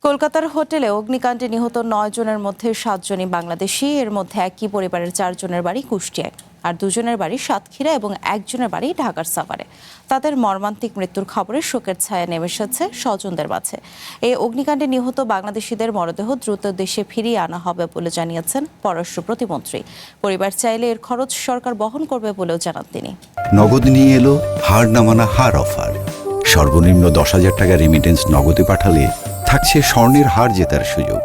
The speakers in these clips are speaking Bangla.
কলকাতার হোটেলে অগ্নিকাণ্ডে নিহত ৯ জনের মধ্যে ৭ জনই বাংলাদেশি। এর মধ্যে একই পরিবারের ৪ জনের বাড়ি কুষ্টিয়ায়, আর ২ জনের বাড়ি সাতক্ষীরা এবং একজনের বাড়ি ঢাকার সাভারে। তাদের মর্মান্তিক মৃত্যুর খবরে শোকের ছায়া নেমে এসেছে স্বজনদের মাঝে। এই অগ্নিকাণ্ডে নিহত বাংলাদেশিদের মরদেহ দ্রুত দেশে ফিরিয়ে আনা হবে বলে জানিয়েছেন পররাষ্ট্র প্রতিমন্ত্রী। পরিবার চাইলে এর খরচ সরকার বহন করবে বলেও জানান তিনি। নগদ নিয়ে এলো হার না মানা হার অফার। সর্বনিম্ন ১০,০০০ টাকা রেমিটেন্স নগদে পাঠালে থাকছে স্বর্ণের হার জেতার সুযোগ।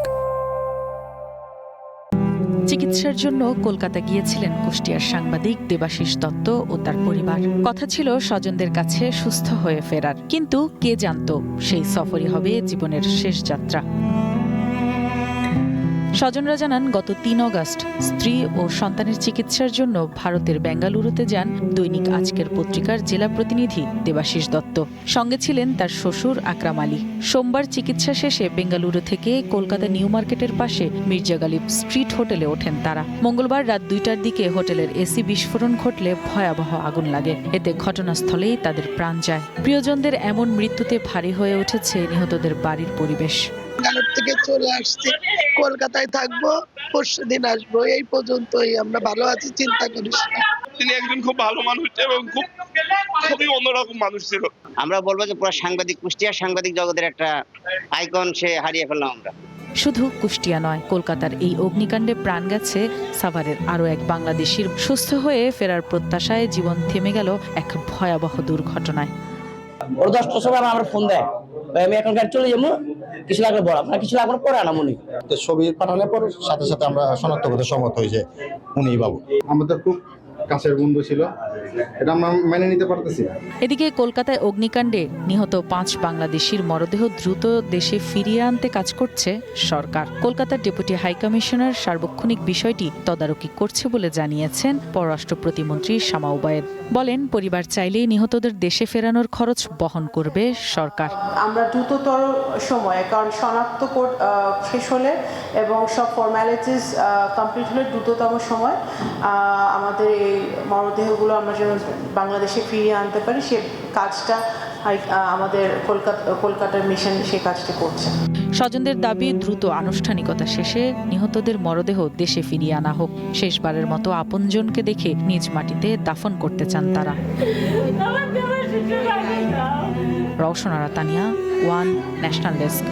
চিকিৎসার জন্য কলকাতা গিয়েছিলেন কুষ্টিয়ার সাংবাদিক দেবাশিস দত্ত ও তার পরিবার। কথা ছিল স্বজনদের কাছে সুস্থ হয়ে ফেরার, কিন্তু কে জানতো সেই সফরই হবে জীবনের শেষ যাত্রা। স্বজনরা জানান, গত ৩ অগস্ট স্ত্রী ও সন্তানের চিকিৎসার জন্য ভারতের বেঙ্গালুরুতে যান দৈনিক আজকের পত্রিকার জেলা প্রতিনিধি দেবাশিস দত্ত। সঙ্গে ছিলেন তার শ্বশুর আকরাম আলী। সোমবার চিকিৎসা শেষে বেঙ্গালুরু থেকে কলকাতা নিউ মার্কেটের পাশে মির্জা গালিব স্ট্রিট হোটেলে ওঠেন তারা। মঙ্গলবার রাত ২টার দিকে হোটেলের এসি বিস্ফোরণ ঘটলে ভয়াবহ আগুন লাগে। এতে ঘটনাস্থলেই তাদের প্রাণ যায়। প্রিয়জনদের এমন মৃত্যুতে ভারী হয়ে উঠেছে নিহতদের বাড়ির পরিবেশ। বেঙ্গালুরু থেকে চলে আসছি, কলকাতায় থাকবো, পরশুদিন আসবো। এই পর্যন্তই। আমরা ভালো আছি, চিন্তা করিস না। তিনি একজন খুব ভালো মানুষ এবং খুবই অন্যরকম মানুষ ছিল। আমরা বলবো যে পুরো সাংবাদিক, কুষ্টিয়ার সাংবাদিক জগতের একটা আইকন সে হারিয়ে ফেললাম আমরা। শুধু কুষ্টিয়া নয়, কলকাতার এই অগ্নিকাণ্ডে প্রাণ গেছে সাভারের আরও এক বাংলাদেশির। সুস্থ হয়ে ফেরার প্রত্যাশায় জীবন থেমে গেল এক ভয়াবহ দুর্ঘটনায়। ওর 10টার সময় আমার ফোন দেয়, আমি এখন গাড়ি চলে যাবো, কিছু লাগলে বল, আপনার কিছু লাগলে পরে আনামুনি। ছবি পাঠানোর পর সাথে সাথে আমরা শনাক্ত করতে সমর্থ হয়েছে উনি বাবু। আমাদের খুব কাছের বন্ধু ছিল, এটা আমরা মেনে নিতে পারতেছি না। এদিকে কলকাতায় অগ্নিকাণ্ডে নিহত ৫ বাংলাদেশির মরদেহ দ্রুত দেশে ফিরিয়ে আনতে কাজ করছে সরকার। কলকাতার ডেপুটি হাইকমিশনার সার্বক্ষণিক বিষয়টি তদারকি করছে বলে জানিয়েছেন পররাষ্ট্র প্রতিমন্ত্রী শামা ওবায়েদ। বলেন, পরিবার চাইলেই নিহতদের দেশে ফেরানোর খরচ বহন করবে সরকার। আমরা দ্রুততর সময়ে, কারণ শনাক্ত শেষ হলে এবং সব ফর্মালিটিস কমপ্লিট হলে দ্রুততম সময় আমাদের এই মরদেহগুলো আমরা যেন বাংলাদেশে ফিরিয়ে আনতে পারি, সে কাজটা আমাদের কলকাতার মিশন সে কাজটা করছে। স্বজনদের দাবি, দ্রুত আনুষ্ঠানিকতা শেষে নিহতদের মরদেহ দেশে ফিরিয়ে আনা হোক। শেষবারের মতো আপনজনকে দেখে নিজ মাটিতে দাফন করতে চান তারা। রওশন আরা তানিয়া, ওয়ান ন্যাশনাল ডেস্ক।